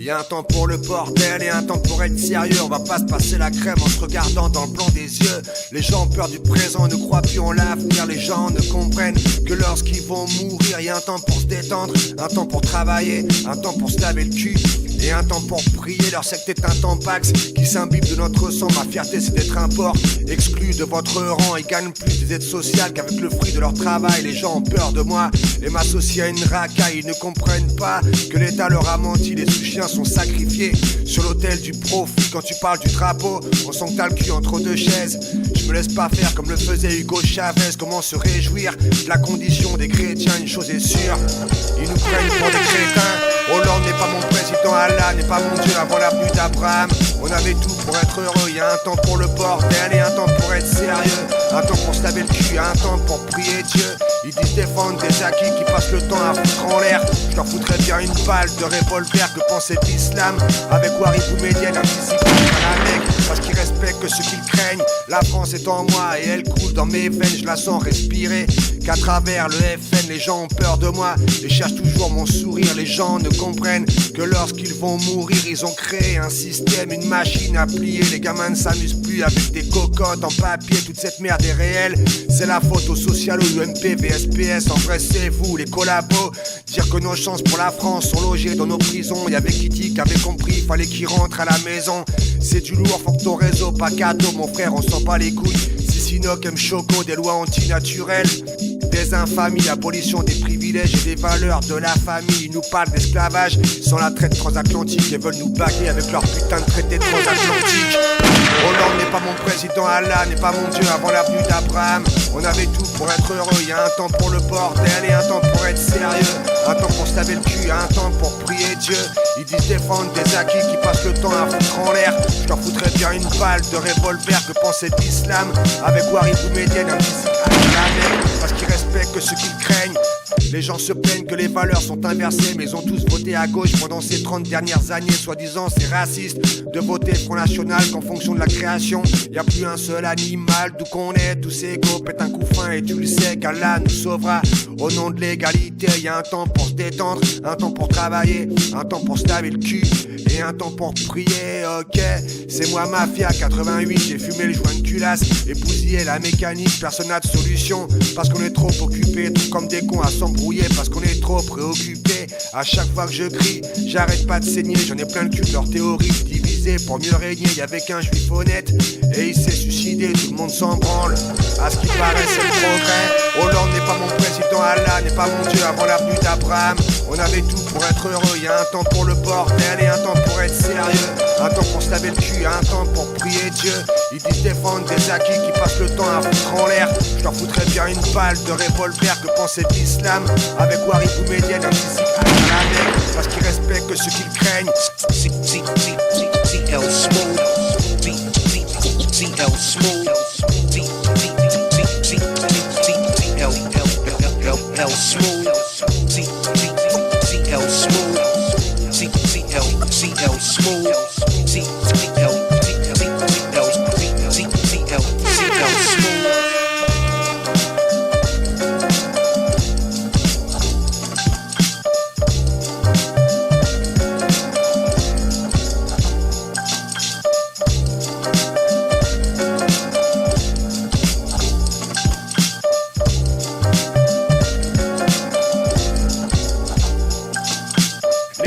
y a un temps pour le bordel et un temps pour être sérieux. On va pas se passer la crème en se regardant dans le blanc des yeux. Les gens ont peur du présent, ne croient plus en l'avenir. Les gens ne comprennent que lorsqu'ils vont mourir. Y a un temps pour se détendre, un temps pour travailler, un temps pour se laver le cul et un temps pour prier. Leur secte est un tampax qui s'imbibe de notre sang. Ma fierté c'est d'être un porc exclu de votre rang. Ils gagnent plus des aides sociales qu'avec le fruit de leur travail. Les gens ont peur de moi et m'associent à une racaille. Ils ne comprennent pas que l'État leur a menti. Les sous-chiens sont sacrifiés sur l'autel du profit. Quand tu parles du drapeau, on sent que t'as le cul entre deux chaises. Je me laisse pas faire comme le faisait Hugo Chavez. Comment se réjouir de la condition des chrétiens? Une chose est sûre, ils nous prennent pour des crétins. Hollande n'est pas mon président, Allah n'est pas mon Dieu. Avant la venue d'Abraham, on avait tout pour être heureux. Y a un temps pour le bordel et un temps pour être sérieux. Un temps pour se laver le cul, un temps pour prier Dieu. Ils disent défendre des acquis qui passent le temps à foutre en l'air. Je leur foutrais bien une balle de revolver. Que penser d'islam avec Wari Boumedienne, un physique à la mec, parce qu'ils respectent que ceux qu'ils craignent. La France est en moi et elle coule dans mes veines. Je la sens respirer qu'à travers le FN. Les gens ont peur de moi et cherchent toujours mon sourire. Les gens ne comprennent que lorsqu'ils vont mourir. Ils ont créé un système, une machine à plier. Les gamins ne s'amusent plus avec des cocottes en papier. Toute cette merde est réelle. C'est la faute aux socialos, UMP, VSPS. En vrai c'est vous les collabos. Dire que nos chances pour la France sont logées dans nos prisons. Y'avait Kitty qui avait compris, fallait qu'il rentre à la maison. C'est du lourd, faut que ton réseau pas cadeau. Mon frère on s'en bat les couilles. Sissinoc aime Choco, des lois antinaturelles, des infamies, abolition des privilèges et des valeurs de la famille. Ils nous parlent d'esclavage sans la traite transatlantique et veulent nous baguer avec leur putain de traité transatlantique. Hollande n'est pas mon président, Allah n'est pas mon Dieu. Avant la venue d'Abraham, on avait tout pour être heureux. Y a un temps pour le bordel et un temps pour être sérieux. Un temps pour se laver le cul, un temps pour prier Dieu. Ils disent défendre des acquis qui passent le temps à foutre en l'air. Je leur foutrais bien une balle de revolver. Que penser d'islam avec Wari Boumedienne, un physique à la mec, parce qu'ils respectent que ceux qu'ils craignent. Les gens se plaignent que les valeurs sont inversées, mais ils ont tous voté à gauche pendant ces 30 dernières années. Soi-disant c'est raciste de voter Front National qu'en fonction de la création y a plus un seul animal. D'où qu'on est, tous égaux, pète un coup fin et tu le sais qu'Allah nous sauvera. Au nom de l'égalité, y a un temps pour se détendre, un temps pour travailler, un temps pour se laver le cul et un temps pour prier. Ok, c'est moi Mafia 88, j'ai fumé le joint de culasse et bousillé la mécanique. Personne n'a de solution parce qu'on est trop occupé, tout comme des cons à s'embrouiller parce qu'on est trop préoccupé. À chaque fois que je crie, j'arrête pas de saigner. J'en ai plein le cul de leurs théories divisées pour mieux régner. Y'avait qu'un juif honnête et il s'est suicidé, tout le monde s'en branle. À ce qui paraît c'est le progrès. Hollande n'est pas mon président, Allah n'est pas mon Dieu. Avant la venue d'Abraham, on avait tout pour être heureux. Y a un temps pour le bordel et un temps pour être sérieux. Un temps pour se laver le cul, un temps pour prier Dieu. Ils disent défendre des acquis qui passent le temps à foutre en l'air. Je leur foutrais bien une balle de revolver. Que penser d'islam avec Wari Boumedienne, un physique à la mec, parce qu'ils respectent que ceux qu'ils craignent. TL Smooth, TL Smooth, TL Smooth, TL Smooth, TL Smooth,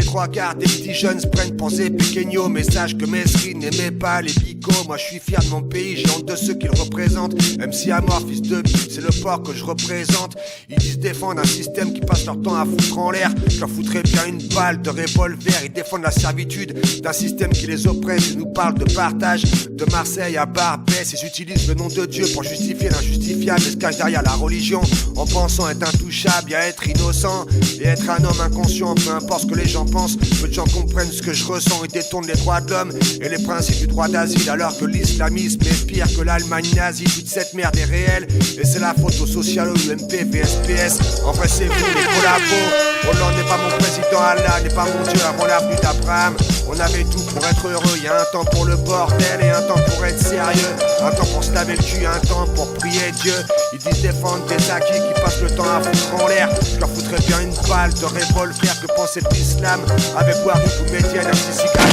Trois quarts des petits jeunes se prennent pour des pequeños. Mais sache que Mesri n'aimait pas les bigots. Moi je suis fier de mon pays, j'ai honte de ceux qu'ils représentent. MC Amor, fils de pute, c'est le port que je représente. Ils disent défendre un système qui passe leur temps à foutre en l'air. Je leur foutrais bien une balle de revolver. Ils défendent la servitude d'un système qui les oppresse. Ils nous parlent de partage, de Marseille à Barbès. Ils utilisent le nom de Dieu pour justifier l'injustifiable. Ils se cachent derrière la religion en pensant être intouchable. Y'a être innocent et être un homme inconscient. Peu importe ce que les gens pensent, peu de gens comprennent ce que je ressens. Ils détournent les droits de l'homme et les principes du droit d'asile à leur alors que l'islamisme est pire que l'Allemagne nazie. Toute cette merde est réelle et c'est la faute aux socialos, UMP, VSPS. En vrai c'est vous les collabos. Hollande n'est pas mon président, Allah n'est pas mon Dieu. Avant la venue d'Abraham, on avait tout pour être heureux. Y a un temps pour le bordel et un temps pour être sérieux. Un temps pour se laver le cul, un temps pour prier Dieu. Ils disent défendre des acquis qui passent le temps à foutre en l'air. Je leur foutrais bien une balle de revolver. Que penser de l'islam avec Wahid ou Médiane, un petit cigare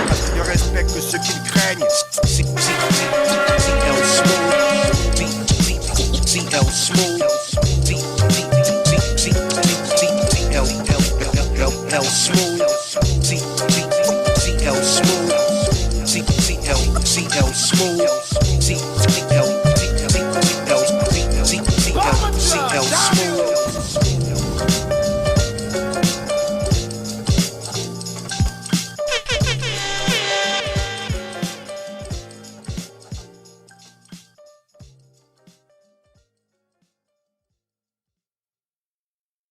parce qu'ils ne respectent que ceux qui le craignent. Smooth.